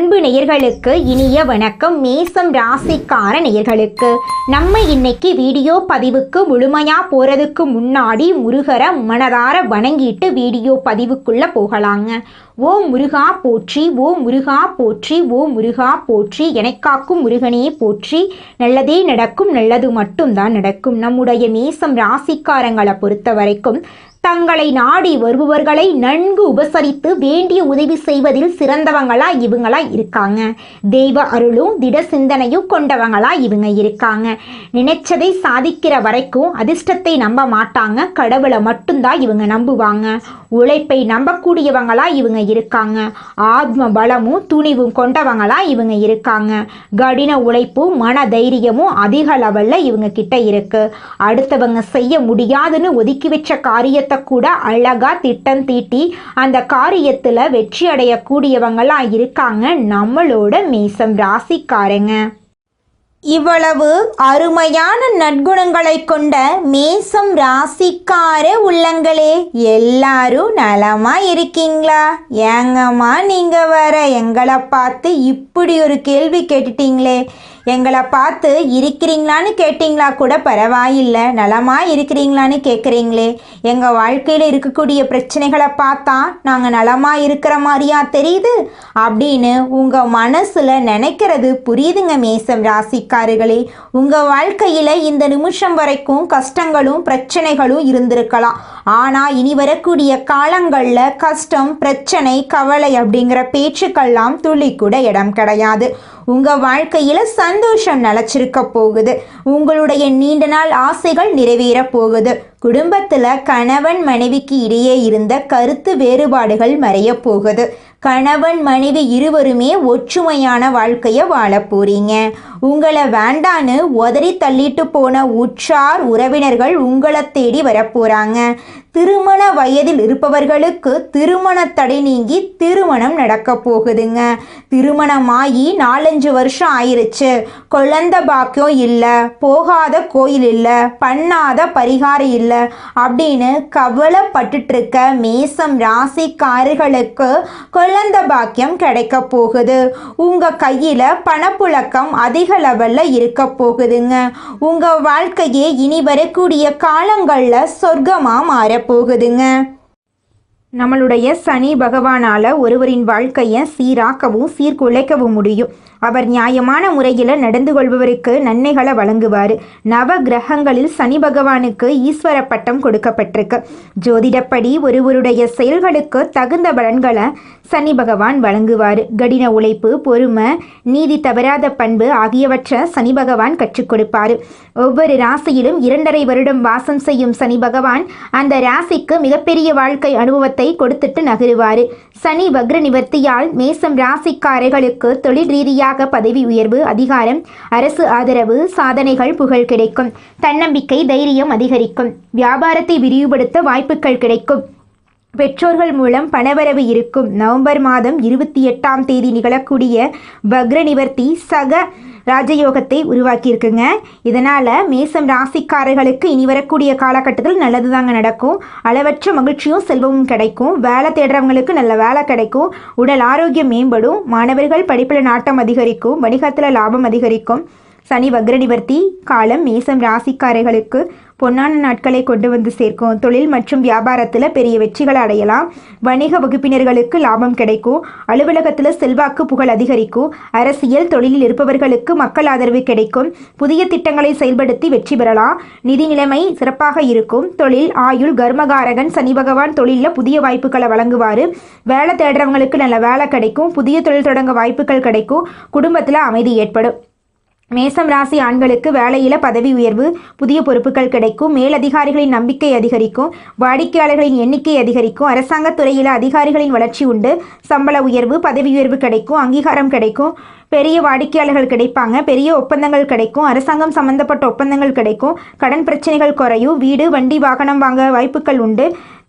அன்பு நேயர்களுக்கு இனிய வணக்கம். மேசம் ராசிக்கார நேயர்களுக்கு நம்ம இன்னைக்கு வீடியோ பதிவுக்கு முழுமையா போறதுக்கு முன்னாடி முருகரை மனதார வணங்கிட்டு வீடியோ பதிவுக்குள்ள போகலாங்க. ஓ முருகா போற்றி, ஓ முருகா போற்றி, ஓ முருகா போற்றி, எனக்காக்கும் முருகனே போற்றி, நல்லதே நடக்கும், நல்லது மட்டும்தான் நடக்கும். நம்முடைய மேசம் ராசிக்காரங்களை பொறுத்த வரைக்கும் தங்களை நாடி வருபவர்களை நன்கு உபசரித்து வேண்டிய உதவி செய்வதில் சிறந்தவங்களா இவங்களா இருக்காங்க. தெய்வ அருளும் திட சிந்தனையும் கொண்டவங்களா இவங்க இருக்காங்க. நினைச்சதை சாதிக்கிற வரைக்கும் அதிர்ஷ்டத்தை நம்ப மாட்டாங்க, கடவுளை மட்டும்தான் இவங்க நம்புவாங்க. உழைப்பை நம்பக்கூடியவங்களா இவங்க இருக்காங்க. ஆத்ம பலமும் துணிவும் கொண்டவங்களா இவங்க இருக்காங்க. கடின உழைப்பும் மன தைரியமும் அதிக லெவல்ல இவங்க கிட்ட இருக்கு. அடுத்தவங்க செய்ய முடியாதுன்னு ஒதுக்கி வச்ச காரியத்தை கூட அழகா திட்டம் தீட்டி அந்த காரியத்துல வெற்றி அடையக்கூடியவங்களா இருக்காங்க நம்மளோட மேசம் ராசிக்காரங்க. இவ்வளவு அருமையான நற்குணங்களை கொண்ட மேசம் ராசிக்கார உள்ளங்களே, எல்லாரும் நலமா இருக்கீங்களா? ஏங்கம்மா நீங்க வர எங்களை பார்த்து இப்படி ஒரு கேள்வி கேட்டுட்டீங்களே. எங்களை பார்த்து இருக்கிறீங்களான்னு கேட்டிங்களா கூட பரவாயில்லை, நலமா இருக்கிறீங்களான்னு கேட்குறீங்களே. எங்கள் வாழ்க்கையில் இருக்கக்கூடிய பிரச்சனைகளை பார்த்தா நாங்கள் நலமா இருக்கிற மாதிரியா தெரியுது அப்படின்னு உங்கள் மனசில் நினைக்கிறது புரியுதுங்க மேசம் ராசிக்காரர்களே. உங்கள் வாழ்க்கையில் இந்த நிமிஷம் வரைக்கும் கஷ்டங்களும் பிரச்சனைகளும் இருந்திருக்கலாம். ஆனால் இனி வரக்கூடிய காலங்களில் கஷ்டம், பிரச்சனை, கவலை அப்படிங்கிற பேச்சுக்கெல்லாம் துளி கூட இடம் கிடையாது. உங்கள் வாழ்க்கையில் சந்தோஷம் நிலச்சிருக்க போகுது. உங்களுடைய நீண்ட நாள் ஆசைகள் நிறைவேற போகுது. குடும்பத்தில் கணவன் மனைவிக்கு இடையே இருந்த கருத்து வேறுபாடுகள் மறைய போகுது. கணவன் மனைவி இருவருமே ஒற்றுமையான வாழ்க்கையை வாழ போறீங்க. உங்களை வேண்டான்னு உதறி தள்ளிட்டு போன உற்றார் உறவினர்கள் உங்களை தேடி வரப்போறாங்க. திருமண வயதில் இருப்பவர்களுக்கு திருமண தடை நீங்கி திருமணம் நடக்க போகுதுங்க. திருமணமாகி 4-5 வருஷம் ஆயிருச்சு, குழந்தை பாக்கியம் இல்லை, போகாத கோயில் இல்லை, பண்ணாத பரிகாரம் இல்லை அப்படின்னு கவலைப்பட்டுட்டு இருக்க மேசம் ராசிக்காரர்களுக்கு குழந்தை பாக்கியம் கிடைக்க போகுது. உங்க கையில பணப்புழக்கம் அதிக லெவல்ல இருக்க போகுதுங்க. உங்க வாழ்க்கையே இனி வரக்கூடிய காலங்கள்ல சொர்க்கமா மாற போகுதுங்க. நம்மளுடைய சனி பகவானால் ஒருவரின் வாழ்க்கையை சீராக்கவும் சீர்குலைக்கவும் முடியும். அவர் நியாயமான முறையில் நடந்து கொள்பவருக்கு நன்மைகளை வழங்குவார். நவ கிரகங்களில் சனி பகவானுக்கு ஈஸ்வர பட்டம் கொடுக்கப்பட்டிருக்கு. ஜோதிடப்படி ஒருவருடைய செயல்களுக்கு தகுந்த பலன்களை சனி பகவான் வழங்குவார். கடின உழைப்பு, பொறுமை, நீதி தவறாத பண்பு ஆகியவற்றை சனி பகவான் கற்றுக் கொடுப்பார். ஒவ்வொரு ராசியிலும் 2.5 வருடம் வாசம் செய்யும் சனி பகவான் அந்த ராசிக்கு மிகப்பெரிய வாழ்க்கை அனுபவத்தை கொடுத்துட்டு நகருவார். சனி வக்ர நிவர்த்தியால் மேசம் ராசிக்காரர்களுக்கு தொழில் ரீதியாக பதவி உயர்வு, அதிகாரம், அரசு ஆதரவு, சாதனைகள், புகழ் கிடைக்கும். தன்னம்பிக்கை, தைரியம் அதிகரிக்கும். வியாபாரத்தை விரிவுபடுத்த வாய்ப்புகள் கிடைக்கும். பெற்றோர்கள் மூலம் பணவரவு இருக்கும். நவம்பர் மாதம் 28ஆம் தேதி நிகழக்கூடிய வக்ர நிவர்த்தி சக ராஜயோகத்தை உருவாக்கியிருக்குங்க. இதனால் மேசம் ராசிக்காரர்களுக்கு இனி வரக்கூடிய காலகட்டத்தில் நல்லது தாங்க நடக்கும். அளவற்ற மகிழ்ச்சியும் செல்வமும் கிடைக்கும். வேலை தேடுறவங்களுக்கு நல்ல வேலை கிடைக்கும். உடல் ஆரோக்கியம் மேம்படும். மாணவர்கள் படிப்பில் நாட்டம் அதிகரிக்கும். வணிகத்தில் லாபம் அதிகரிக்கும். சனி வக்ர நிவர்த்தி காலம் மேசம் ராசிக்காரர்களுக்கு பொன்னான நாட்களை கொண்டு வந்து சேர்க்கும். தொழில் மற்றும் வியாபாரத்தில் பெரிய வெற்றிகளை அடையலாம். வணிக வகுப்பினர்களுக்கு லாபம் கிடைக்கும். அலுவலகத்தில் செல்வாக்கு, புகழ் அதிகரிக்கும். அரசியல், தொழிலில் இருப்பவர்களுக்கு மக்கள் ஆதரவு கிடைக்கும். புதிய திட்டங்களை செயல்படுத்தி வெற்றி பெறலாம். நிதி நிலைமை சிறப்பாக இருக்கும். தொழில், ஆயுள், கர்மகாரகன் சனி பகவான் தொழிலில் புதிய வாய்ப்புகளை வழங்குவார். வேலை தேடுறவங்களுக்கு நல்ல வேலை கிடைக்கும். புதிய தொழில் தொடங்க வாய்ப்புகள் கிடைக்கும். குடும்பத்தில் அமைதி ஏற்படும். மேசம் ராசி ஆண்களுக்கு வேலையில் பதவி உயர்வு, புதிய பொறுப்புகள் கிடைக்கும். மேலதிகாரிகளின் நம்பிக்கை அதிகரிக்கும். வாடிக்கையாளர்களின் எண்ணிக்கை அதிகரிக்கும். அரசாங்கத் துறையில் அதிகாரிகளின் வளர்ச்சி உண்டு. சம்பள உயர்வு, பதவி உயர்வு கிடைக்கும். அங்கீகாரம் கிடைக்கும். பெரிய வாடிக்கையாளர்கள் கிடைப்பாங்க. பெரிய ஒப்பந்தங்கள் கிடைக்கும். அரசாங்கம் சம்பந்தப்பட்ட ஒப்பந்தங்கள் கிடைக்கும். கடன் பிரச்சனைகள் குறையும். வீடு, வண்டி, வாகனம் வாங்க வாய்ப்புகள் உண்டு.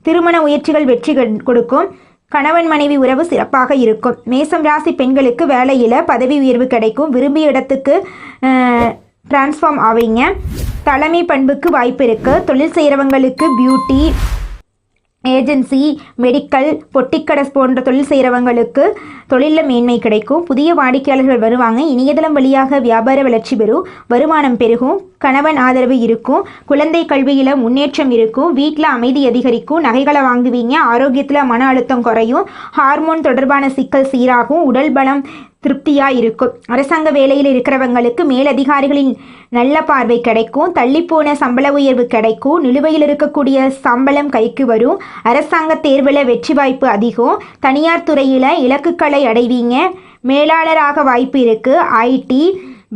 திருமண முயற்சிகள் வெற்றி கொடுக்கும். கணவன் மனைவி உறவு சிறப்பாக இருக்கும். மேசம் ராசி பெண்களுக்கு வேலையில் பதவி உயர்வு கிடைக்கும். விரும்பிய இடத்துக்கு டிரான்ஸ்ஃபார்ம் ஆவீங்க. தலைமை பண்புக்கு வாய்ப்பு இருக்குது. தொழில் செய்கிறவங்களுக்கு பியூட்டி, ஏஜென்சி, மெடிக்கல், பொட்டிக்கடை போன்ற தொழில் செய்கிறவங்களுக்கு தொழிலில் மேன்மை கிடைக்கும். புதிய வாடிக்கையாளர்கள் வருவாங்க. இணையதளம் வழியாக வியாபார வளர்ச்சி பெறும். வருமானம் பெருகும். கணவன் ஆதரவு இருக்கும். குழந்தை கல்வியில் முன்னேற்றம் இருக்கும். வீட்டில் அமைதி அதிகரிக்கும். நகைகளை வாங்குவீங்க. ஆரோக்கியத்தில் மன அழுத்தம் குறையும். ஹார்மோன் தொடர்பான சிக்கல் சீராகும். உடல் பலம் திருப்தியாக இருக்கும். அரசாங்க வேலையில் இருக்கிறவங்களுக்கு மேலதிகாரிகளின் நல்ல பார்வை கிடைக்கும். தள்ளிப்போன சம்பள உயர்வு கிடைக்கும். நிலுவையில் இருக்கக்கூடிய சம்பளம் கைக்கு வரும். அரசாங்க தேர்வில் வெற்றி வாய்ப்பு அதிகம். தனியார் துறையில் இலக்குகளை அடைவீங்க. மேலாளராக வாய்ப்பு இருக்குது. ஐடி,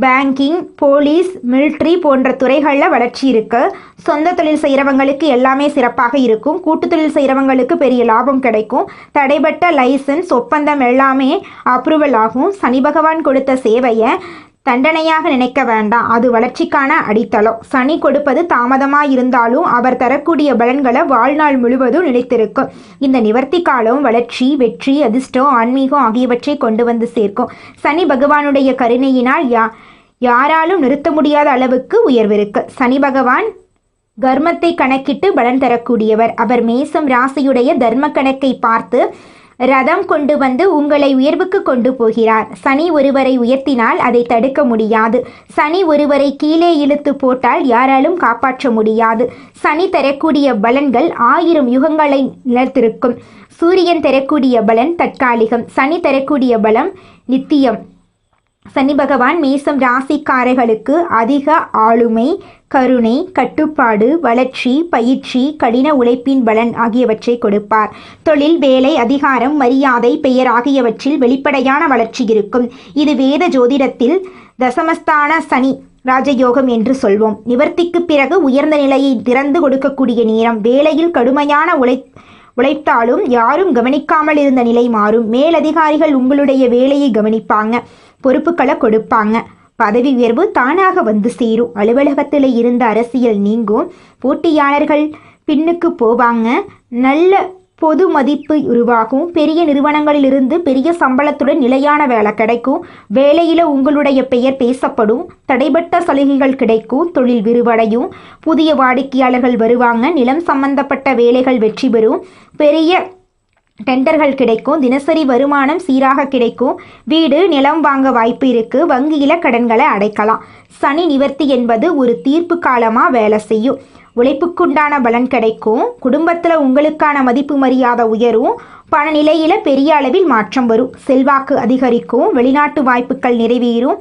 பேங்கிங், போலீஸ், மிலிட்ரி போன்ற துறைகளில் வளர்ச்சி இருக்குது. சொந்த தொழில் செய்கிறவங்களுக்கு எல்லாமே சிறப்பாக இருக்கும். கூட்டு தொழில் செய்கிறவங்களுக்கு பெரிய லாபம் கிடைக்கும். தடைப்பட்ட லைசன்ஸ், ஒப்பந்தம் எல்லாமே அப்ரூவல் ஆகும். சனி பகவான் கொடுத்த சேவையை தண்டனையாக நினைக்க வேண்டாம். அது வளர்ச்சிக்கான அடித்தளம். சனி கொடுப்பது தாமதமாக இருந்தாலும் அவர் தரக்கூடிய பலன்களை வாழ்நாள் முழுவதும் நிலைத்திருக்கும். இந்த நிவர்த்தி காலம் வளர்ச்சி, வெற்றி, அதிர்ஷ்டம், ஆன்மீகம் ஆகியவற்றை கொண்டு வந்து சேர்க்கும். சனி பகவானுடைய கருணையினால் யாராலும் நிறுத்த முடியாத அளவுக்கு உயர்விருக்கு. சனி பகவான் கர்மத்தை கணக்கிட்டு பலன் தரக்கூடியவர். அவர் மேசம் ராசியுடைய தர்ம கணக்கை பார்த்து ரதம் கொண்டு வந்து உங்களை உயர்வுக்கு கொண்டு போகிறார். சனி ஒருவரை உயர்த்தினால் அதை தடுக்க முடியாது. சனி ஒருவரை கீழே இழுத்து போட்டால் யாராலும் காப்பாற்ற முடியாது. சனி தரக்கூடிய பலன்கள் 1000 யுகங்களை நிலைத்திருக்கும். சூரியன் தரக்கூடிய பலன் தற்காலிகம். சனி தரக்கூடிய பலம் நித்தியம். சனி பகவான் மேசம் ராசிக்காரர்களுக்கு அதிக ஆளுமை, கருணை, கட்டுப்பாடு, வளர்ச்சி, பயிற்சி, கடின உழைப்பின் பலன் ஆகியவற்றை கொடுப்பார். தொழில், வேலை, அதிகாரம், மரியாதை, பெயர் ஆகியவற்றில் வெளிப்படையான வளர்ச்சி இருக்கும். இது வேத ஜோதிடத்தில் தசமஸ்தான சனி ராஜயோகம் என்று சொல்வோம். நிவர்த்திக்கு பிறகு உயர்ந்த நிலையை திறந்து கொடுக்கக்கூடிய நேரம். வேலையில் கடுமையான உழைத்தாலும் யாரும் கவனிக்காமல் இருந்த நிலை மாறும். மேலதிகாரிகள் உங்களுடைய வேலையை கவனிப்பாங்க. பொறுப்புகளை கொடுப்பாங்க. பதவி உயர்வு தானாக வந்து சேரும். அலுவலகத்தில் இருந்த அரசியல் நீங்கும். போட்டியாளர்கள் பின்னுக்கு போவாங்க. நல்ல பொது மதிப்பு உருவாகும். பெரிய நிறுவனங்களிலிருந்து பெரிய சம்பளத்துடன் நிலையான வேலை கிடைக்கும். வேலையில் உங்களுடைய பெயர் பேசப்படும். தடைப்பட்ட சலுகைகள் கிடைக்கும். தொழில் விரிவடையும். புதிய வாடிக்கையாளர்கள் வருவாங்க. நிலம் சம்பந்தப்பட்ட வேலைகள் வெற்றி பெறும். பெரிய டெண்டர்கள் கிடைக்கும். தினசரி வருமானம் சீராக கிடைக்கும். வீடு, நிலம் வாங்க வாய்ப்பு இருக்குது. வங்கியில் கடன்களை அடைக்கலாம். சனி நிவர்த்தி என்பது ஒரு தீர்ப்பு காலமாக வேலை செய்யும். உழைப்புக்குண்டான பலன் கிடைக்கும். குடும்பத்தில் உங்களுக்கான மதிப்பு மரியாதை உயரும். பண நிலையில் பெரிய அளவில் மாற்றம் வரும். செல்வாக்கு அதிகரிக்கும். வெளிநாட்டு வாய்ப்புகள் நிறைவேறும்.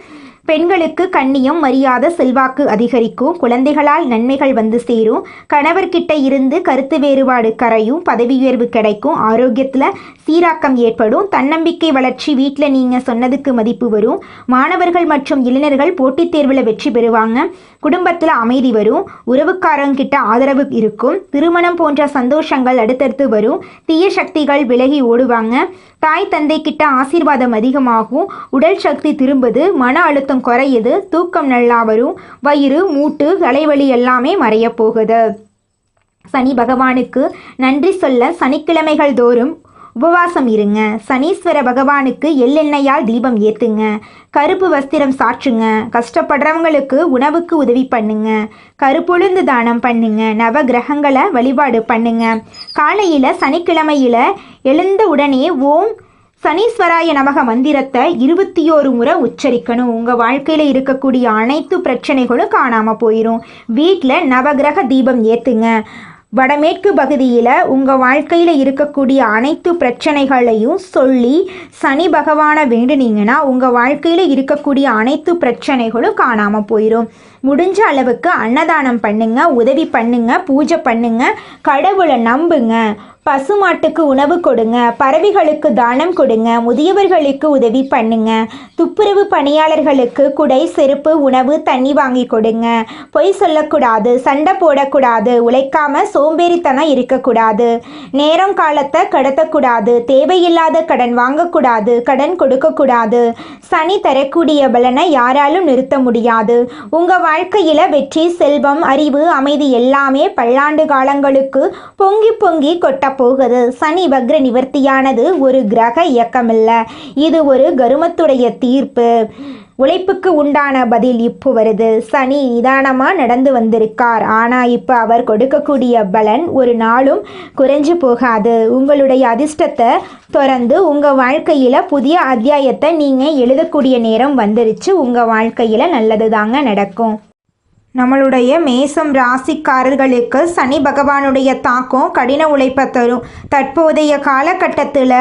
பெண்களுக்கு கண்ணியம், மரியாதை, செல்வாக்கு அதிகரிக்கும். குழந்தைகளால் நன்மைகள் வந்து சேரும். கணவர்கிட்ட இருந்து கருத்து வேறுபாடு கரையும். பதவி உயர்வு கிடைக்கும். ஆரோக்கியத்தில் சீராக்கம் ஏற்படும். தன்னம்பிக்கை வளர்ச்சி. வீட்டில் நீங்கள் சொன்னதுக்கு மதிப்பு வரும். மாணவர்கள் மற்றும் இளைஞர்கள் போட்டித் தேர்வில் வெற்றி பெறுவாங்க. குடும்பத்தில் அமைதி வரும். உறவுக்காரங்கிட்ட ஆதரவு இருக்கும். திருமணம் போன்ற சந்தோஷங்கள் அடுத்தடுத்து வரும். தீய சக்திகள் விலகி ஓடுவாங்க. தாய் தந்தை கிட்ட ஆசீர்வாதம் அதிகமாகும். உடல் சக்தி திரும்புது. மன அழுத்தம் குறையுது. தூக்கம் நல்லா வரும். வயிறு, மூட்டு, தலைவலி எல்லாமே மறைய போகுது. சனி பகவானுக்கு நன்றி சொல்ல சனிக்கிழமைகள் தோறும் உபவாசம் இருங்க. சனீஸ்வர பகவானுக்கு எள்ளெண்ணெயால் தீபம் ஏற்றுங்க. கருப்பு வஸ்திரம் சாற்றுங்க. கஷ்டப்படுறவங்களுக்கு உணவுக்கு உதவி பண்ணுங்க. கருப்புழுந்து தானம் பண்ணுங்க. நவ கிரகங்களை வழிபாடு பண்ணுங்க. காலையில் சனிக்கிழமையில் எழுந்த உடனே ஓம் சனீஸ்வராய நமக மந்திரத்தை 21 முறை உச்சரிக்கணும். உங்கள் வாழ்க்கையில் இருக்கக்கூடிய அனைத்து பிரச்சனைகளும் காணாமல் போயிடும். வீட்டில் நவகிரக தீபம் ஏற்றுங்க. வடமேற்கு பகுதியில் உங்கள் வாழ்க்கையில் இருக்கக்கூடிய அனைத்து பிரச்சனைகளையும் சொல்லி சனி பகவானை வேண்டுனீங்கன்னா உங்கள் வாழ்க்கையில் இருக்கக்கூடிய அனைத்து பிரச்சனைகளும் காணாமல் போயிடும். முடிஞ்ச அளவுக்கு அன்னதானம் பண்ணுங்க. உதவி பண்ணுங்க. பூஜை பண்ணுங்க. கடவுளை நம்புங்க. பசுமாட்டுக்கு உணவு கொடுங்க. பறவைகளுக்கு தானம் கொடுங்க. முதியவர்களுக்கு உதவி பண்ணுங்க. துப்புரவு பணியாளர்களுக்கு குடை, செருப்பு, உணவு, தண்ணி வாங்கி கொடுங்க. பொய் சொல்லக்கூடாது. சண்டை போடக்கூடாது. உழைக்காம சோம்பேறித்தனம் இருக்கக்கூடாது. நேரம் காலத்தை கடத்தக்கூடாது. தேவையில்லாத கடன் வாங்கக்கூடாது. கடன் கொடுக்கக்கூடாது. சனி தரக்கூடிய பலனை யாராலும் நிறுத்த முடியாது. உங்கள் வாழ்க்கையில் வெற்றி, செல்வம், அறிவு, அமைதி எல்லாமே பல்லாண்டு காலங்களுக்கு பொங்கி பொங்கி கொட்ட போகுது. சனி வக்ர நிவர்த்தியானது ஒரு கிரக இயக்கமில்லை. இது ஒரு கருமத்துடைய தீர்ப்பு. உழைப்புக்கு உண்டான பதில் இப்போ வருது. சனி நிதானமாக நடந்து வந்திருக்கார். ஆனால் இப்போ அவர் கொடுக்கக்கூடிய பலன் ஒரு நாளும் குறைஞ்சு போகாது. உங்களுடைய அதிர்ஷ்டத்தை தொடர்ந்து உங்கள் வாழ்க்கையில் புதிய அத்தியாயத்தை நீங்கள் எழுதக்கூடிய நேரம் வந்துருச்சு. உங்கள் வாழ்க்கையில் நல்லது தாங்க நடக்கும். நம்மளுடைய மேசம் ராசிக்காரர்களுக்கு சனி பகவானுடைய தாக்கம் கடின உழைப்பை தரும். தற்போதைய காலகட்டத்தில்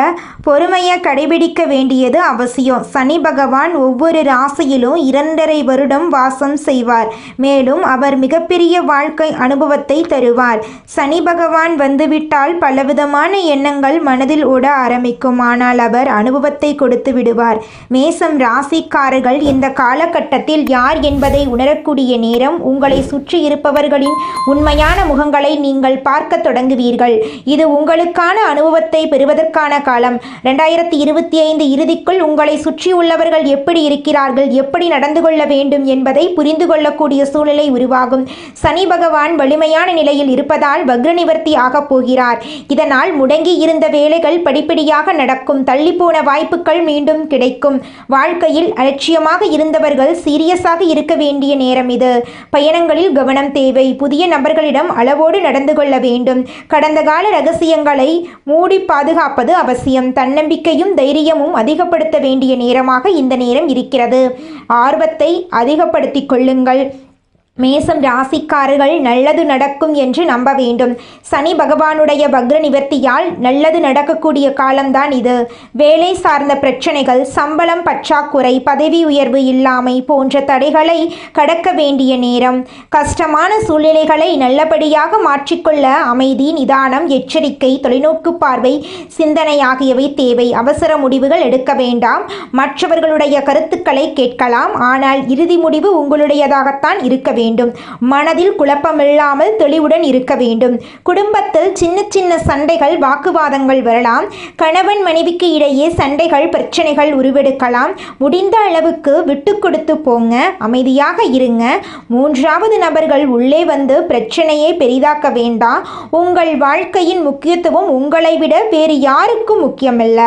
பொறுமையை கடைபிடிக்க வேண்டியது அவசியம். சனி பகவான் ஒவ்வொரு ராசியிலும் 2.5 வருடம் வாசம் செய்வார். மேலும் அவர் மிகப்பெரிய வாழ்க்கை அனுபவத்தை தருவார். சனி பகவான் வந்துவிட்டால் பலவிதமான எண்ணங்கள் மனதில் ஓட ஆரம்பிக்கும். ஆனால் அவர் அனுபவத்தை கொடுத்து விடுவார். மேசம் ராசிக்காரர்கள் இந்த காலகட்டத்தில் யார் என்பதை உணரக்கூடிய நேரம். உங்களை சுற்றி இருப்பவர்களின் உண்மையான முகங்களை நீங்கள் பார்க்க தொடங்குவீர்கள். இது உங்களுக்கான அனுபவத்தை பெறுவதற்கான காலம். 2025 இறுதிக்குள் உங்களை சுற்றியுள்ளவர்கள் எப்படி இருக்கிறார்கள், எப்படி நடந்து கொள்ள வேண்டும் என்பதை புரிந்து கொள்ளக்கூடிய சூழ்நிலை உருவாகும். சனி பகவான் வலிமையான நிலையில் இருப்பதால் வக்ர நிவர்த்தி ஆகப் போகிறார். இதனால் முடங்கி இருந்த வேலைகள் படிப்படியாக நடக்கும். தள்ளிப்போன வாய்ப்புகள் மீண்டும் கிடைக்கும். வாழ்க்கையில் அலட்சியமாக இருந்தவர்கள் சீரியஸாக இருக்க வேண்டிய நேரம் இது. பயணங்களில் கவனம் தேவை. புதிய நபர்களிடம் அளவோடு நடந்து கொள்ள வேண்டும். கடந்த கால ரகசியங்களை மூடி பாதுகாப்பது அவசியம். தன்னம்பிக்கையும் தைரியமும் அதிகப்படுத்த வேண்டிய நேரமாக இந்த நேரம் இருக்கிறது. ஆர்வத்தை அதிகப்படுத்திக் கொள்ளுங்கள். மேசம் ராசிக்காரர்கள் நல்லது நடக்கும் என்று நம்ப வேண்டும். சனி பகவானுடைய வக்ர நிவர்த்தியால் நல்லது நடக்கக்கூடிய காலம்தான் இது. வேலை சார்ந்த பிரச்சனைகள், சம்பளம் பற்றாக்குறை, பதவி உயர்வு இல்லாமை போன்ற தடைகளை கடக்க வேண்டிய நேரம். கஷ்டமான சூழ்நிலைகளை நல்லபடியாக மாற்றிக்கொள்ள அமைதி, நிதானம், எச்சரிக்கை, தொலைநோக்கு பார்வை, சிந்தனை ஆகியவை தேவை. அவசர முடிவுகள் எடுக்க வேண்டாம். மற்றவர்களுடைய கருத்துக்களை கேட்கலாம். ஆனால் இறுதி முடிவு உங்களுடையதாகத்தான் இருக்க வேண்டும். மனதில் குழப்பமில்லாமல் தெளிவுடன் இருக்க வேண்டும். குடும்பத்தில் சின்ன சின்ன சண்டைகள், வாக்குவாதங்கள் வரலாம். கணவன் மனைவிக்கு இடையே சண்டைகள், பிரச்சனைகள் உருவெடுக்கலாம். முடிந்த அளவுக்கு விட்டு கொடுத்து போங்க. அமைதியாக இருங்க. 3வது நபர்கள் உள்ளே வந்து பிரச்சனையை பெரிதாக்க வேண்டாம். உங்கள் வாழ்க்கையின் முக்கியத்துவம் உங்களை விட வேறு யாருக்கும் முக்கியமல்ல.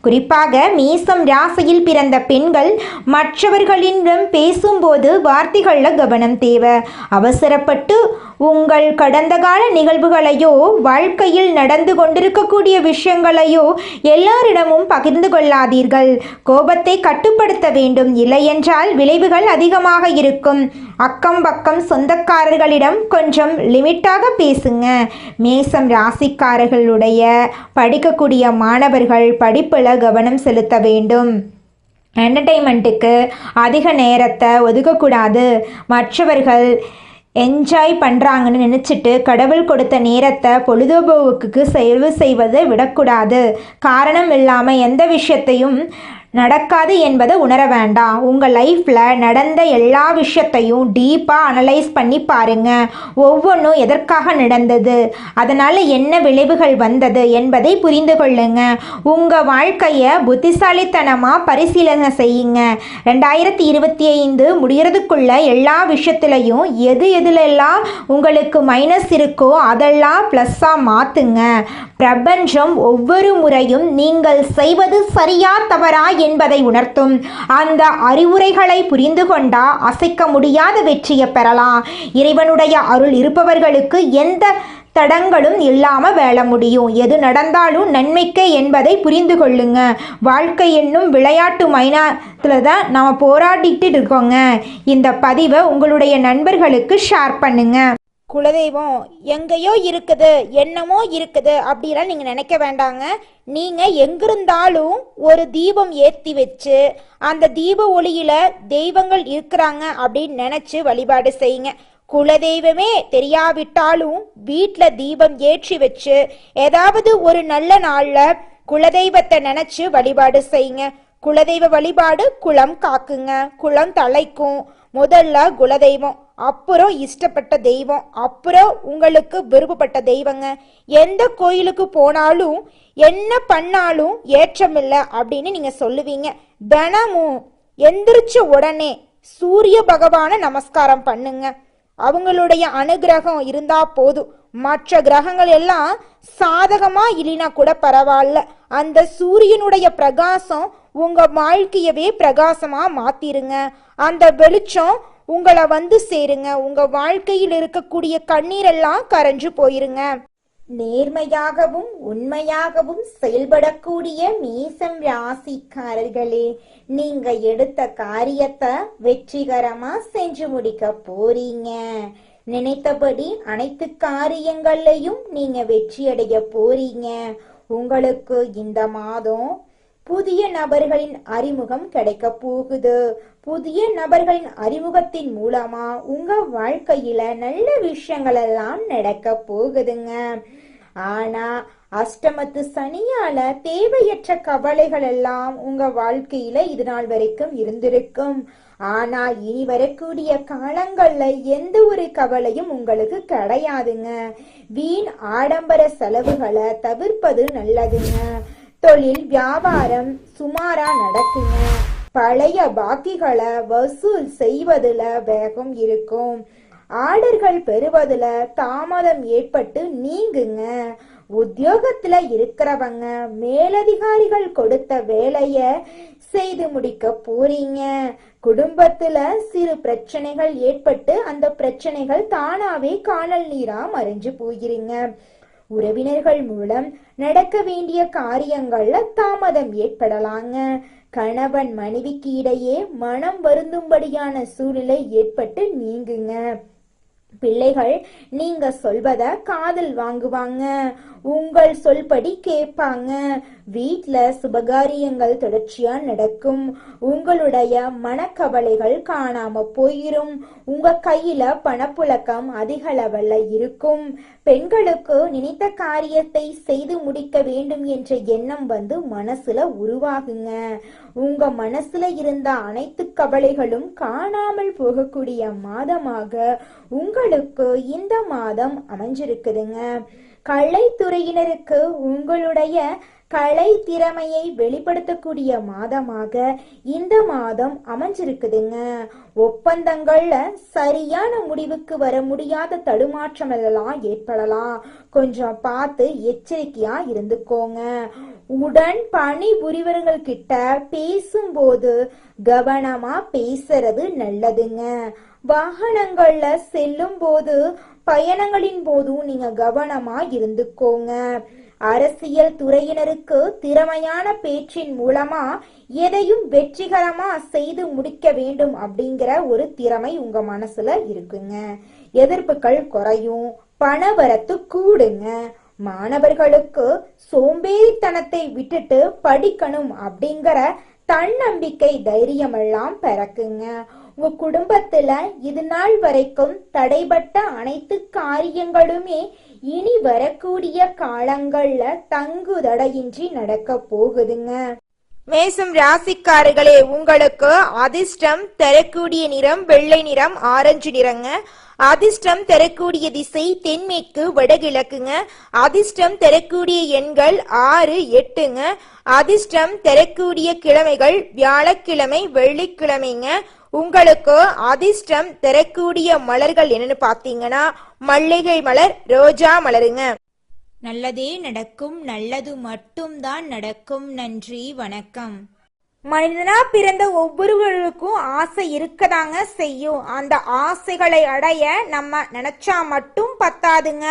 குறிப்பாக மேசம் ராசியில் பிறந்த பெண்கள் மற்றவர்களிடம் பேசும்போது வார்த்தைகளில் கவனம் தேவை. அவசரப்பட்டு உங்கள் கடந்த கால நிகழ்வுகளையோ வாழ்க்கையில் நடந்து கொண்டிருக்கக்கூடிய விஷயங்களையோ எல்லாரிடமும் பகிர்ந்து கொள்ளாதீர்கள். கோபத்தை கட்டுப்படுத்த வேண்டும். இல்லையென்றால் விளைவுகள் அதிகமாக இருக்கும். அக்கம் பக்கம் சொந்தக்காரர்களிடம் கொஞ்சம் லிமிட்டாக பேசுங்க. மேசம் ராசிக்காரர்களுடைய படிக்கக்கூடிய மாணவர்கள் படிப்பில் கவனம் செலுத்த வேண்டும். என்டர்டெயின்மெண்ட்டுக்கு அதிக நேரத்தை ஒதுக்கக்கூடாது. மற்றவர்கள் என்ஜாய் பண்ணுறாங்கன்னு நினச்சிட்டு கடவுள் கொடுத்த நேரத்தை பொழுதுபோக்குக்கு செலவு செய்வதை விடக்கூடாது. காரணம் இல்லாமல் எந்த விஷயத்தையும் நடக்காது என்பதை உணர வேண்டாம். உங்கள் லைஃப்பில் நடந்த எல்லா விஷயத்தையும் டீப்பாக அனலைஸ் பண்ணி பாருங்கள். ஒவ்வொன்றும் எதற்காக நடந்தது, அதனால் என்ன விளைவுகள் வந்தது என்பதை புரிந்து கொள்ளுங்க. உங்கள் வாழ்க்கையை புத்திசாலித்தனமாக பரிசீலனை செய்யுங்க. 2025 முடிகிறதுக்குள்ள எல்லா விஷயத்துலையும் எதுலெல்லாம் உங்களுக்கு மைனஸ் இருக்கோ அதெல்லாம் ப்ளஸ்ஸாக மாற்றுங்க. பிரபஞ்சம் ஒவ்வொரு முறையும் நீங்கள் செய்வது சரியா தவறா என்பதை உணர்த்தும். அந்த அறிவுரைகளை புரிந்து கொண்டா அசைக்க முடியாத வெற்றியை பெறலாம். இறைவனுடைய அருள் இருப்பவர்களுக்கு எந்த தடங்களும் இல்லாமல் வாழ முடியும். எது நடந்தாலும் நன்மைக்கே என்பதை புரிந்து கொள்ளுங்க. வாழ்க்கை என்னும் விளையாட்டு மைதானத்தில் தான் நம்ம போராடிட்டு இருக்கோங்க. இந்த பதிவை உங்களுடைய நண்பர்களுக்கு ஷேர் பண்ணுங்க. குலதெய்வம் எங்கேயோ இருக்குது, என்னமோ இருக்குது அப்படிலாம் நீங்கள் நினைக்க வேண்டாங்க. நீங்கள் எங்கிருந்தாலும் ஒரு தீபம் ஏற்றி வச்சு அந்த தீப ஒளியில் தெய்வங்கள் இருக்கிறாங்க அப்படின்னு நினச்சி வழிபாடு செய்யுங்க. குலதெய்வமே தெரியாவிட்டாலும் வீட்டில் தீபம் ஏற்றி வச்சு ஏதாவது ஒரு நல்ல நாளில் குலதெய்வத்தை நினச்சி வழிபாடு செய்யுங்க. குலதெய்வ வழிபாடு குலம் காக்குங்க, குலம் தலைக்கும். முதல்ல குலதெய்வம், அப்புறம் இஷ்டப்பட்ட தெய்வம், அப்புறம் உங்களுக்கு விருப்பப்பட்ட தெய்வங்க. எந்த கோயிலுக்கு போனாலும் என்ன பண்ணாலும் ஏற்றமில்லை அப்படின்னு நீங்க சொல்லுவீங்க. தினமும் எந்திரிச்ச உடனே சூரிய பகவானை நமஸ்காரம் பண்ணுங்க. அவங்களுடைய அனுகிரகம் இருந்தா போதும். மற்ற கிரகங்கள் எல்லாம் சாதகமா இல்லைனா கூட பரவாயில்ல, அந்த சூரியனுடைய பிரகாசம் உங்க வாழ்க்கையவே பிரகாசமா மாத்திருங்க. அந்த வெளிச்சம் உங்களை வந்து சேருங்க. உங்க வாழ்க்கையில் இருக்கக்கூடிய கண்ணீரெல்லாம் கரைஞ்சு போயிருங்க. நேர்மையாகவும் உண்மையாகவும் செயல்படக்கூடிய மேசம் ராசிக்காரர்களே, நீங்க எடுத்த காரியத்தை வெற்றிகரமா செஞ்சு முடிக்க போறீங்க. நினைத்தபடி அனைத்து காரியங்கள்லையும் நீங்க வெற்றியடைய போறீங்க. உங்களுக்கு இந்த மாதம் புதிய நபர்களின் அறிமுகம் கிடைக்க போகுது. புதிய நபர்களின் அறிமுகத்தின் மூலமா உங்க வாழ்க்கையில நல்ல விஷயங்கள் எல்லாம் நடக்க போகுதுங்க. ஆனா அஷ்டமத்து சனியால தேவையற்ற கவலைகள் எல்லாம் உங்க வாழ்க்கையில இது நாள் வரைக்கும் இருந்திருக்கும். ஆனா இனி வரக்கூடிய காலங்கள்ல எந்த ஒரு கவலையும் உங்களுக்கு கிடையாதுங்க. வீண் ஆடம்பர செலவுகளை தவிர்ப்பது நல்லதுங்க. தொழில் வியாபாரம் சுமாரா நடக்குங்க. பழைய பாக்கிகளை வசூல் செய்வதுல வேகம் இருக்கும். ஆர்டர்கள் பெறுவதுல தாமதம் ஏற்பட்டு நீங்குங்க. உத்தியோகத்துல இருக்கிறவங்க மேலதிகாரிகள் கொடுத்த வேலைய செய்து முடிக்க போறீங்க. குடும்பத்துல சிறு பிரச்சனைகள் ஏற்பட்டு அந்த பிரச்சனைகள் தானாவே காணல் நீரா மறைஞ்சு போகிறீங்க. உறவினர்கள் மூலம் நடக்க வேண்டிய காரியங்கள்ல தாமதம் ஏற்படலாங்க. கணவன் மனைவிக்கு இடையே மனம் வருந்தும்படியான சூழ்நிலை ஏற்பட்டு நீங்குங்க. பிள்ளைகள் நீங்க சொல்வத காதில் வாங்குவாங்க. உங்கள் சொல்படி கேட்பாங்க. வீட்ல சுபகாரியங்கள் தொடர்ச்சியா நடக்கும். உங்களுடைய மனக்கவலைகள் காணாம போயிரும். உங்க கையில பணப்புழக்கம் அதிக லெவல்ல இருக்கும். பெண்களுக்கு நினைத்த காரியத்தை செய்து முடிக்க வேண்டும் என்ற எண்ணம் வந்து மனசுல உருவாகுங்க. உங்க மனசுல இருந்த அனைத்து கவலைகளும் காணாமல் போகக்கூடிய மாதமாக உங்களுக்கு இந்த மாதம் அமைஞ்சிருக்குதுங்க. கலைத்துறையினருக்கு உங்களுடைய கலை திறமையை வெளிப்படுத்தக்கூடிய மாதமாக இந்த மாதம் அமைஞ்சிருக்குதுங்க. ஒப்பந்தங்கள்ல சரியான முடிவுக்கு வர முடியாத தடுமாற்றம் எல்லாம் ஏற்படலாம். கொஞ்சம் பார்த்து எச்சரிக்கையா இருந்துக்கோங்க. உடன் பணி புரிவர்கள் கிட்ட பேசும்போது கவனமா பேசுறது நல்லதுங்க. வாகனங்கள்ல செல்லும் போது பயணங்களின் போதும் நீங்க கவனமா இருந்துக்கோங்க. அரசியல் துறையினருக்கு திறமையான பேச்சின் மூலமா எதையும் வெற்றிகரமா செய்து முடிக்க வேண்டும் அப்படிங்கிற ஒரு திறமை உங்க மனசுல இருக்குங்க. எதிர்ப்புகள் குறையும். பணவரத்து கூடுங்க. மாணவர்களுக்கு சோம்பேறித்தனத்தை விட்டுட்டு படிக்கணும் அப்படிங்கிற தன்னம்பிக்கை தைரியம் எல்லாம் பிறக்குங்க. உங்க குடும்பத்துல இது நாள் வரைக்கும் தடைபட்ட அனைத்து காரியங்களுமே இனி வரக்கூடிய காலங்கள்ல தங்குதடையின்றி நடக்க போகுதுங்க. மேசம் ராசிக்காரர்களே, உங்களுக்கு அதிர்ஷ்டம் தரக்கூடிய நிறம் வெள்ளை நிறம், ஆரஞ்சு நிறங்க. அதிர்ஷ்டம் தரக்கூடிய திசை தென்மேற்கு வடகிழக்குங்க. அதிர்ஷ்டம் தரக்கூடிய எண்கள் 6, 8ங்க. அதிர்ஷ்டம் தரக்கூடிய கிழமைகள் வியாழக்கிழமை, வெள்ளிக்கிழமைங்க. உங்களுக்கு அதிர்ஷ்டம் தரக்கூடிய மலர்கள் என்னன்னு பாத்தீங்கன்னா மல்லிகை மலர், ரோஜா மலருங்க. நல்லதே நடக்கும். நல்லது மட்டும்தான் நடக்கும். நன்றி, வணக்கம். மனிதனா பிறந்த ஒவ்வொருவருக்கும் ஆசை இருக்கதாங்க செய்யும். அந்த ஆசைகளை அடைய நம்ம நினைச்சா மட்டும் பத்தாதுங்க.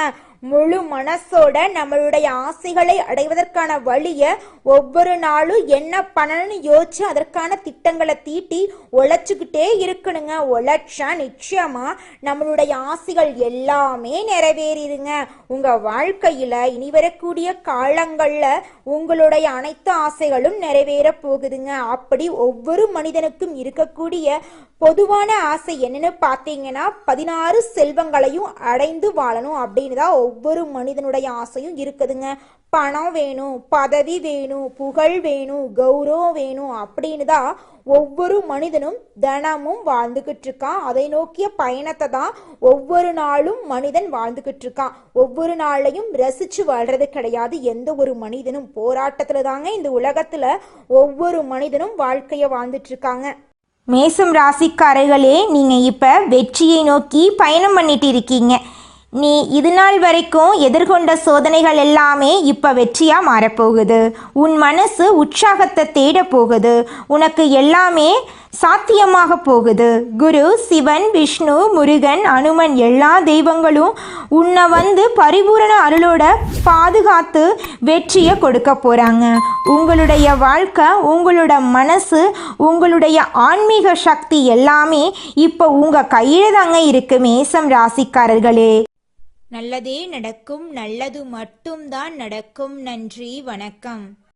முழு மனசோட நம்மளுடைய ஆசைகளை அடைவதற்கான வழிய ஒவ்வொரு நாளும் என்ன பண்ணணும்னு யோசிச்சு அதற்கான திட்டங்களை தீட்டி உழைச்சுக்கிட்டே இருக்கணுங்க. உழைச்சா நிச்சயமா நம்மளுடைய ஆசைகள் எல்லாமே நிறைவேறிடுங்க. உங்க வாழ்க்கையில இனி வரக்கூடிய காலங்கள்ல உங்களுடைய அனைத்து ஆசைகளும் நிறைவேற போகுதுங்க. அப்படி ஒவ்வொரு மனிதனுக்கும் இருக்கக்கூடிய பொதுவான ஆசை என்னன்னு பார்த்தீங்கன்னா 16 செல்வங்களையும் அடைந்து வாழணும் அப்படின்னு தான் ஒவ்வொரு மனிதனுடைய ஆசையும் இருக்குதுங்க. பணம் வேணும், பதவி வேணும், புகழ் வேணும், கௌரவம் வேணும் அப்படின்னு தான் ஒவ்வொரு மனிதனும் தினமும் வாழ்ந்துகிட்டு இருக்கான். அதை நோக்கிய பயணத்தை தான் ஒவ்வொரு நாளும் மனிதன் வாழ்ந்துகிட்டு இருக்கான். ஒவ்வொரு நாளையும் ரசிச்சு வாழ்றது கிடையாது. எந்த ஒரு மனிதனும் போராட்டத்துல தாங்க இந்த உலகத்துல ஒவ்வொரு மனிதனும் வாழ்க்கைய வாழ்ந்துட்டு இருக்காங்க. மேசம் ராசிக்காரர்களே, நீங்கள் இப்போ வெற்றியை நோக்கி பயணம் பண்ணிட்டு இருக்கீங்க. நீ இது நாள் வரைக்கும் எதிர்கொண்ட சோதனைகள் எல்லாமே இப்போ வெற்றியாக மாறப்போகுது. உன் மனசு உற்சாகத்தை தேட போகுது. உனக்கு எல்லாமே சாத்தியமாக போகுது. குரு, சிவன், விஷ்ணு, முருகன், அனுமன் எல்லா தெய்வங்களும் உன்னை பரிபூரண அருளோட பாதுகாத்து வெற்றியை கொடுக்க போகிறாங்க. உங்களுடைய வாழ்க்கை, உங்களோட மனசு, உங்களுடைய ஆன்மீக சக்தி எல்லாமே இப்போ உங்கள் கையில் தாங்க இருக்கு மேசம் ராசிக்காரர்களே. நல்லதே நடக்கும், நல்லது மட்டும்தான் நடக்கும். நன்றி, வணக்கம்.